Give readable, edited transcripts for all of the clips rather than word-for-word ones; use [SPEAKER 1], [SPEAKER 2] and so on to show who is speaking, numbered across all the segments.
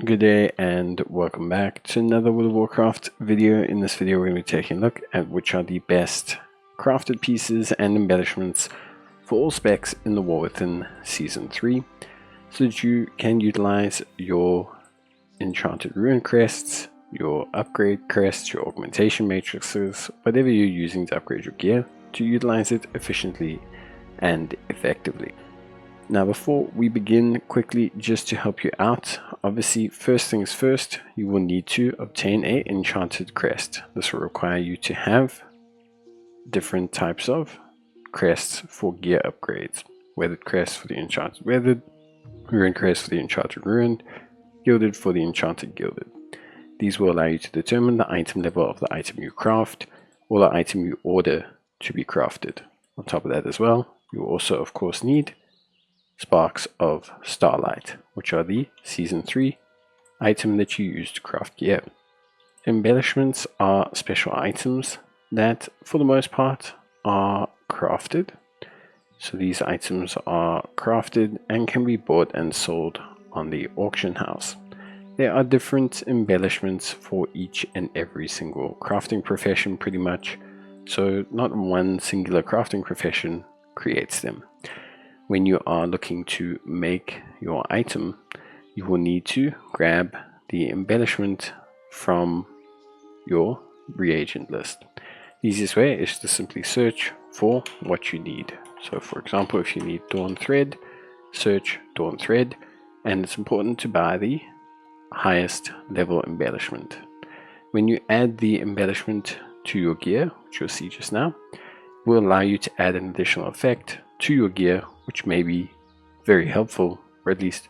[SPEAKER 1] Good day and welcome back to another World of Warcraft video. In this video we're going to be taking a look at which are the best crafted pieces and embellishments for all specs in the War Within Season 3 so that you can utilize your enchanted rune crests, your upgrade crests, your augmentation matrices, whatever you're using to upgrade your gear, to utilize it efficiently and effectively. Now before we begin, quickly just to help you out, obviously first things first, you will need to obtain a enchanted crest. This will require you to have different types of crests for gear upgrades. Weathered crest for the enchanted weathered, rune crest for the enchanted ruined, gilded for the enchanted gilded. These will allow you to determine the item level of the item you craft or the item you order to be crafted. On top of that as well, you will also of course need Sparks of Starlight, which are the Season 3 item that you use to craft gear. Embellishments are special items that, for the most part, are crafted. So these items are crafted and can be bought and sold on the auction house. There are different embellishments for each and every single crafting profession pretty much, so not one singular crafting profession creates them. When you are looking to make your item, you will need to grab the embellishment from your reagent list. The easiest way is to simply search for what you need. So for example, if you need Dawn Thread, search Dawn Thread, and it's important to buy the highest level embellishment. When you add the embellishment to your gear, which you'll see just now, it will allow you to add an additional effect to your gear, which may be very helpful, or at least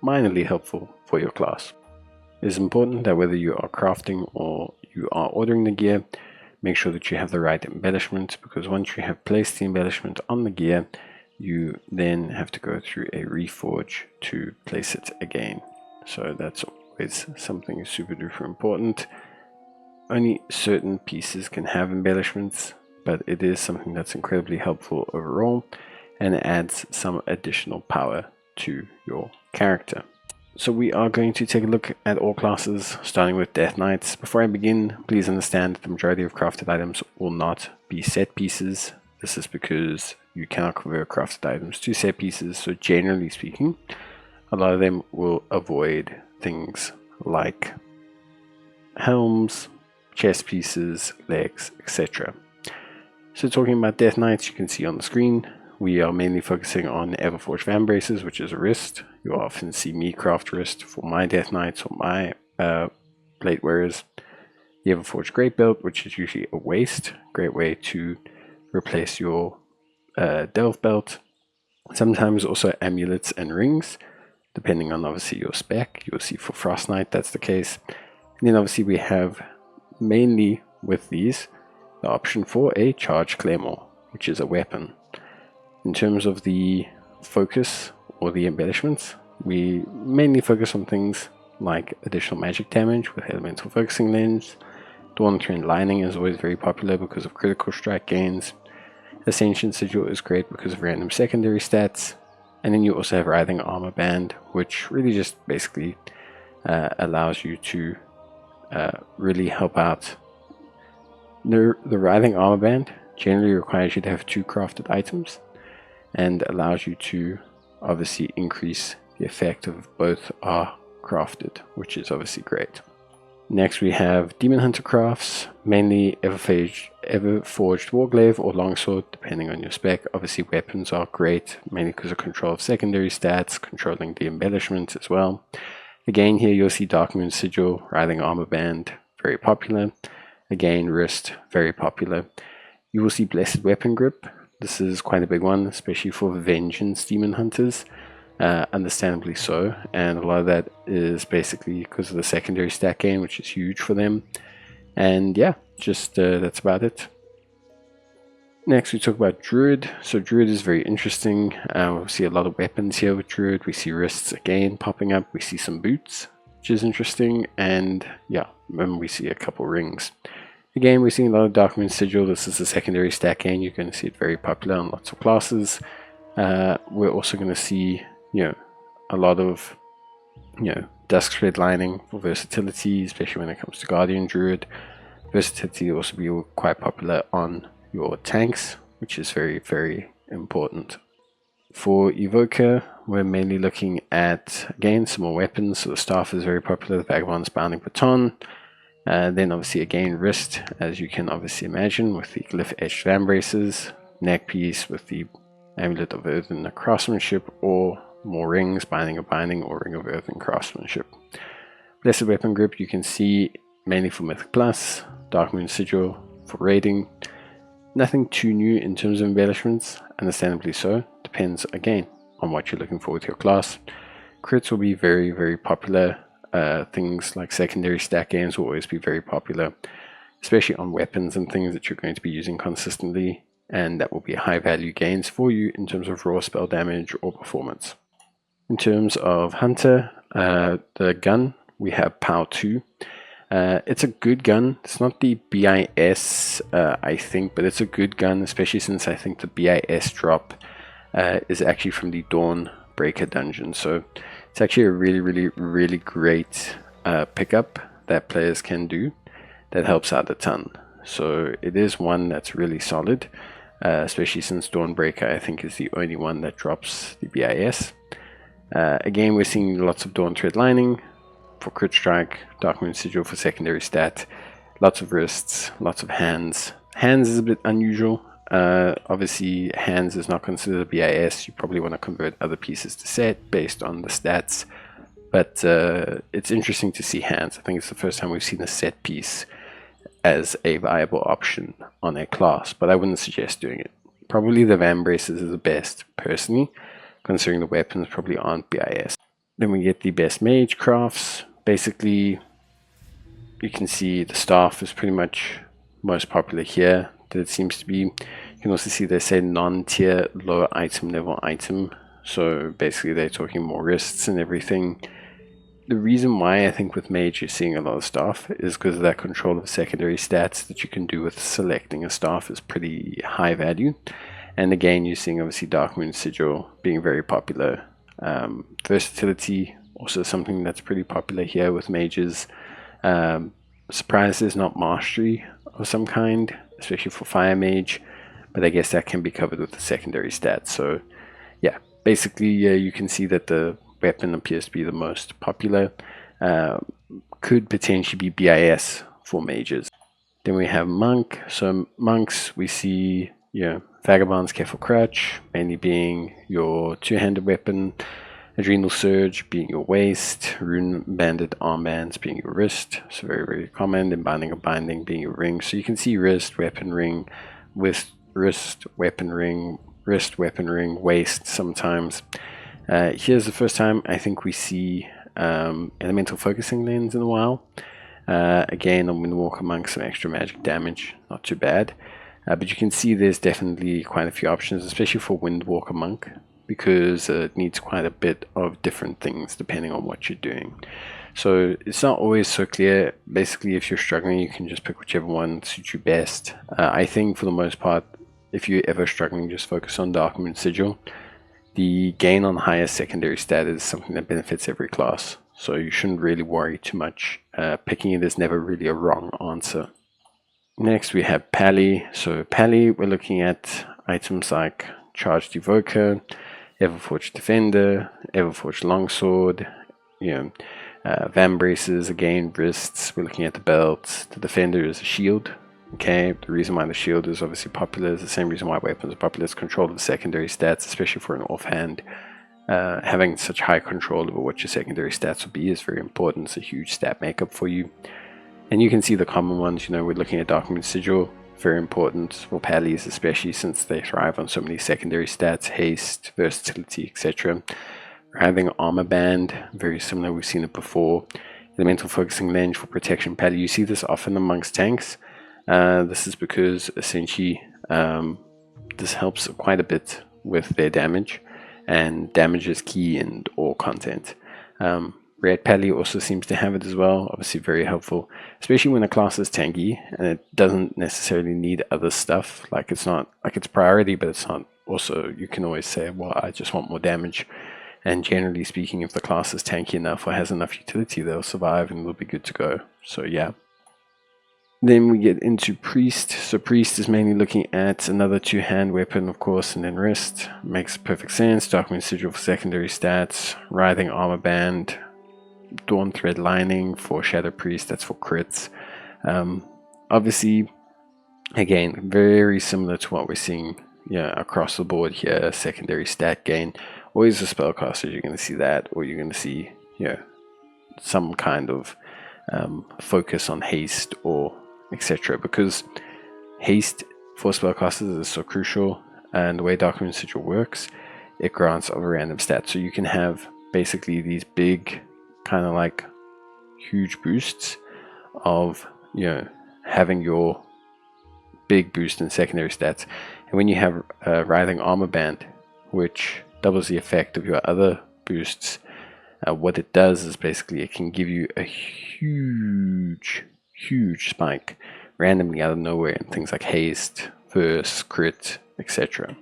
[SPEAKER 1] minorly helpful for your class. It is important that whether you are crafting or you are ordering the gear, make sure that you have the right embellishment, because once you have placed the embellishment on the gear, you then have to go through a reforge to place it again. So that's always something super duper important. Only certain pieces can have embellishments, but it is something that's incredibly helpful overall, and it adds some additional power to your character. So we are going to take a look at all classes, starting with Death Knights. Before I begin, please understand that the majority of crafted items will not be set pieces. This is because you cannot convert crafted items to set pieces, so generally speaking, a lot of them will avoid things like helms, chest pieces, legs, etc. So talking about Death Knights, you can see on the screen, we are mainly focusing on Everforged Van Braces, which is a wrist. You often see me craft wrist for my Death Knights or my plate wearers. The Everforged Great Belt, which is usually a waist, great way to replace your Delve Belt. Sometimes also amulets and rings, depending on obviously your spec. You'll see for Frost Knight that's the case. And then obviously we have mainly with these the option for a Charged Claymore, which is a weapon. In terms of the focus or the embellishments, we mainly focus on things like additional magic damage with Elemental Focusing Lens. Dawn Trend Lining is always very popular because of critical strike gains. Ascension Sigil is great because of random secondary stats. And then you also have Writhing Armor Band, which really just basically allows you to really help out. The Writhing Armor Band generally requires you to have 2 crafted items, and allows you to obviously increase the effect of both are crafted, which is obviously great. Next we have Demon Hunter crafts, mainly Everforged Warglaive or Longsword, depending on your spec. Obviously weapons are great, mainly because of control of secondary stats, controlling the embellishments as well. Again here you'll see Dark Moon Sigil, Writhing Armor Band, very popular. Again wrist, very popular. You will see Blessed Weapon Grip. This is quite a big one, especially for Vengeance Demon Hunters, understandably so, and a lot of that is basically because of the secondary stat gain, which is huge for them. And yeah, just that's about it. Next we talk about Druid. So Druid is very interesting. We see a lot of weapons here with Druid. We see wrists again popping up. We see some boots, which is interesting, and yeah, and we see a couple rings. Again, we're seeing a lot of Dark Moon Sigil. This is a secondary stat gain. You're going to see it very popular on lots of classes. We're also going to see, a lot of Dusk Thread Lining for versatility, especially when it comes to Guardian Druid. Versatility will also be quite popular on your tanks, which is very, very important. For Evoker, we're mainly looking at, again, some more weapons. So the Staff is very popular, the Vagabond's Bounding Baton. Then obviously again wrist, as you can obviously imagine, with the Glyph Etched Vambraces. Neck piece with the Amulet of Earthen Craftsmanship, or more rings, Binding of Binding, or Ring of Earthen Craftsmanship. Blessed Weapon Grip you can see mainly for Mythic Plus, Darkmoon Sigil for raiding. Nothing too new in terms of embellishments, understandably so. Depends again on what you're looking for with your class. Crits will be very, very popular. Things like secondary stack games will always be very popular, especially on weapons and things that you're going to be using consistently, and that will be high value gains for you in terms of raw spell damage or performance. In terms of Hunter, the gun, we have POW 2. It's a good gun. It's not the BIS, I think, but it's a good gun, especially since I think the BIS drop is actually from the Dawnbreaker dungeon. So it's actually a really, really, really great pickup that players can do that helps out a ton. So it is one that's really solid, especially since Dawnbreaker, I think, is the only one that drops the BIS. Again, we're seeing lots of Dawn Thread Lining for crit strike, Darkmoon Sigil for secondary stat, lots of wrists, lots of hands. Hands is a bit unusual. Obviously, hands is not considered a BIS. You probably want to convert other pieces to set based on the stats. But it's interesting to see hands. I think it's the first time we've seen a set piece as a viable option on a class, but I wouldn't suggest doing it. Probably the Vambraces is the best, personally, considering the weapons probably aren't BIS. Then we get the best mage crafts. Basically, you can see the staff is pretty much most popular here. That it seems to be. You can also see they say non-tier, low item level item. So basically they're talking more wrists and everything. The reason why I think with mage you're seeing a lot of staff is because of that control of secondary stats that you can do with selecting a staff is pretty high value. And again, you're seeing obviously Darkmoon Sigil being very popular. Versatility, also something that's pretty popular here with mages. Surprise is not mastery of some kind, especially for fire mage, but I guess that can be covered with the secondary stats. So yeah, basically you can see that the weapon appears to be the most popular. Could potentially be BIS for mages. Then we have monk. So monks, we see Vagabond's Careful Crutch mainly being your two-handed weapon, Adrenal Surge being your waist, Rune Banded Armbands being your wrist, so very, very common, and Binding of Binding being your ring. So you can see wrist, weapon ring, wrist, weapon ring, wrist, weapon ring, waist sometimes. Here's the first time I think we see Elemental Focusing Lens in a while. Again, on Windwalker Monk, some extra magic damage, not too bad. But you can see there's definitely quite a few options, especially for Windwalker Monk, because it needs quite a bit of different things depending on what you're doing. So it's not always so clear. Basically, if you're struggling, you can just pick whichever one suits you best. I think for the most part, if you're ever struggling, just focus on Darkmoon Sigil. The gain on higher secondary stat is something that benefits every class, so you shouldn't really worry too much. Picking it is never really a wrong answer. Next we have Pally. So Pally, we're looking at items like Charged Evoker, Everforged Defender, Everforged Longsword, Vambraces, again, wrists. We're looking at the belts. The Defender is a shield. Okay, the reason why the shield is obviously popular is the same reason why weapons are popular. It's control of the secondary stats, especially for an offhand. Having such high control over what your secondary stats will be is very important. It's a huge stat makeup for you. And you can see the common ones. We're looking at Darkmoon Sigil, very important for Pallys, especially since they thrive on so many secondary stats, haste, versatility, etc. We're having Armor Band, very similar, we've seen it before. Elemental Focusing Lens for protection Pally. You see this often amongst tanks. This is because essentially this helps quite a bit with their damage, and damage is key in all content. Red Pally also seems to have it as well, obviously very helpful, especially when a class is tanky and it doesn't necessarily need other stuff. Like it's not like it's priority, but it's not also, you can always say, well, I just want more damage, and generally speaking, if the class is tanky enough or has enough utility, they'll survive and will be good to go. So yeah. Then we get into Priest. So Priest is mainly looking at another two-hand weapon, of course, and then wrist. Makes perfect sense. Darkmoon Sigil for secondary stats. Writhing Armor Band. Dawn Thread Lining for Shadow Priest. That's for crits. Obviously, again, very similar to what we're seeing across the board here. Secondary stat gain. Always a spellcaster, you're going to see that, or you're going to see some kind of focus on haste or etc. Because haste for spellcasters is so crucial, and the way Darkmoon Sigil works, it grants of a random stat. So you can have basically these big, kind of like huge boosts of having your big boost in secondary stats, and when you have Writhing Armor Band, which doubles the effect of your other boosts, what it does is basically it can give you a huge spike randomly out of nowhere in things like haste, verse, crit, etc.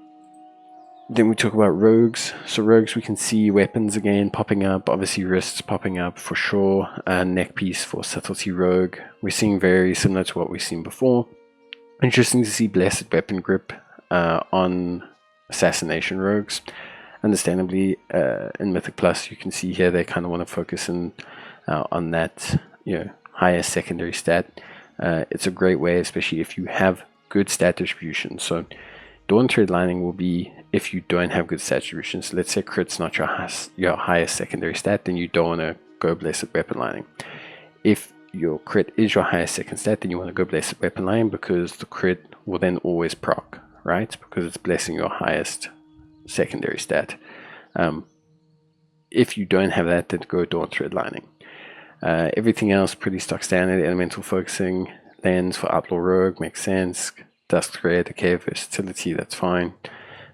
[SPEAKER 1] Then we talk about rogues. So rogues, we can see weapons again popping up, obviously wrists popping up for sure, neck piece for subtlety rogue. We're seeing very similar to what we've seen before. Interesting to see Blessed Weapon Grip on assassination rogues. Understandably, in Mythic Plus, you can see here they kind of want to focus in on that higher secondary stat. It's a great way, especially if you have good stat distribution. So Dawn Thread Lining will be if you don't have good stat distribution. So let's say crit's not your highest secondary stat, then you don't want to go Blessed Weapon Lining. If your crit is your highest second stat, then you want to go Blessed Weapon Lining, because the crit will then always proc, right? Because it's blessing your highest secondary stat. If you don't have that, then go Dawn Thread Lining. Everything else pretty stock standard. Elemental Focusing Lens for Outlaw Rogue makes sense. Dusk Thread, Decay, Versatility, that's fine.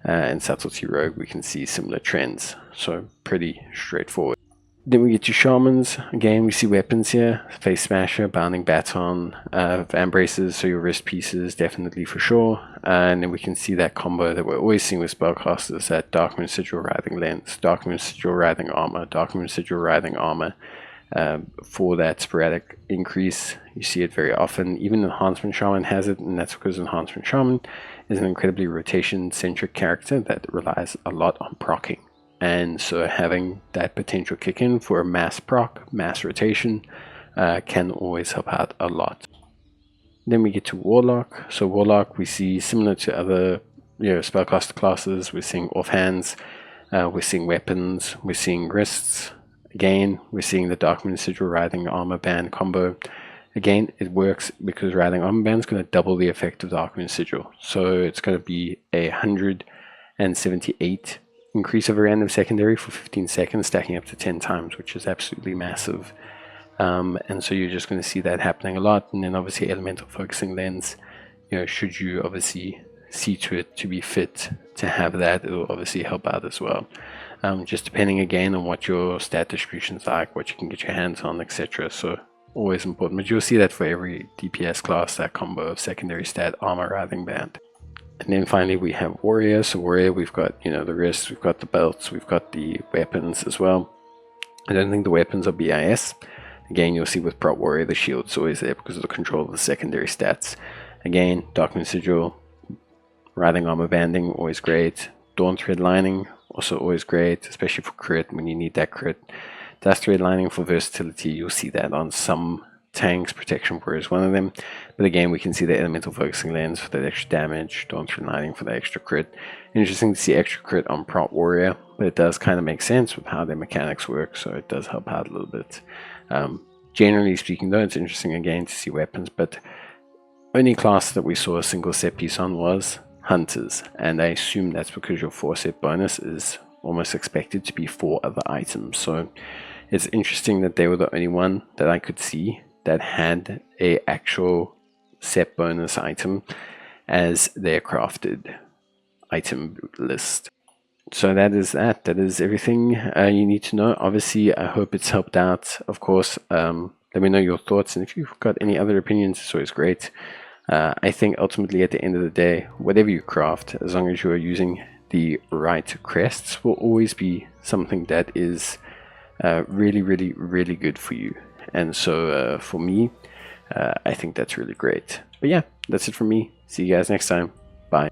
[SPEAKER 1] And Subtlety Rogue, we can see similar trends, so pretty straightforward. Then we get to Shamans. Again, we see weapons here. Face Smasher, Bounding Baton, Van Braces, so your wrist pieces, definitely for sure. And then we can see that combo that we're always seeing with spellcasters, that Darkmoon Sigil Writhing Lens, Darkmoon Sigil Writhing Armor, Darkmoon Sigil Writhing Armor, for that sporadic increase. You see it very often. Even Enhancement Shaman has it, and that's because Enhancement Shaman is an incredibly rotation-centric character that relies a lot on proccing. And so having that potential kick in for a mass proc, mass rotation, can always help out a lot. Then we get to Warlock. So Warlock, we see similar to other spellcaster classes. We're seeing offhands, we're seeing weapons, we're seeing wrists. Again, we're seeing the Darkmoon Sigil Writhing Armor Band combo. Again, it works because Writhing Armor Band is going to double the effect of Darkmoon Sigil. So it's going to be 178 increase of a random secondary for 15 seconds, stacking up to 10 times, which is absolutely massive. And so you're just going to see that happening a lot. And then obviously Elemental Focusing Lens, should you obviously see to it to be fit to have that, it will obviously help out as well. Just depending again on what your stat distribution's like, what you can get your hands on, etc. So always important, but you'll see that for every DPS class, that combo of secondary stat, armor, writhing band. And then finally we have Warrior. So Warrior, we've got the wrists, we've got the belts, we've got the weapons as well. I don't think the weapons are BIS. Again, you'll see with Prot Warrior, the shield's always there because of the control of the secondary stats. Again, Darkmoon Sigil, Writhing Armor Banding, always great. Dawn Thread Lining, also always great, especially for crit when you need that crit. Dusk Thread Lining for versatility, you'll see that on some tanks. Protection Warrior is one of them. But again, we can see the Elemental Focusing Lens for that extra damage, Dawn Thread Lining for the extra crit. Interesting to see extra crit on Prot Warrior, but it does kind of make sense with how their mechanics work, so it does help out a little bit. Generally speaking though, it's interesting again to see weapons, but only class that we saw a single set piece on was Hunters, and I assume that's because your 4 set bonus is almost expected to be 4 other items. So it's interesting that they were the only one that I could see that had a actual set bonus item as their crafted item list. So that is that. That is everything you need to know. Obviously, I hope it's helped out. Of course, let me know your thoughts, and if you've got any other opinions, it's always great. I think ultimately at the end of the day, whatever you craft, as long as you are using the right crests will always be something that is really, really, really good for you. And so for me, I think that's really great. But yeah, that's it from me. See you guys next time. Bye.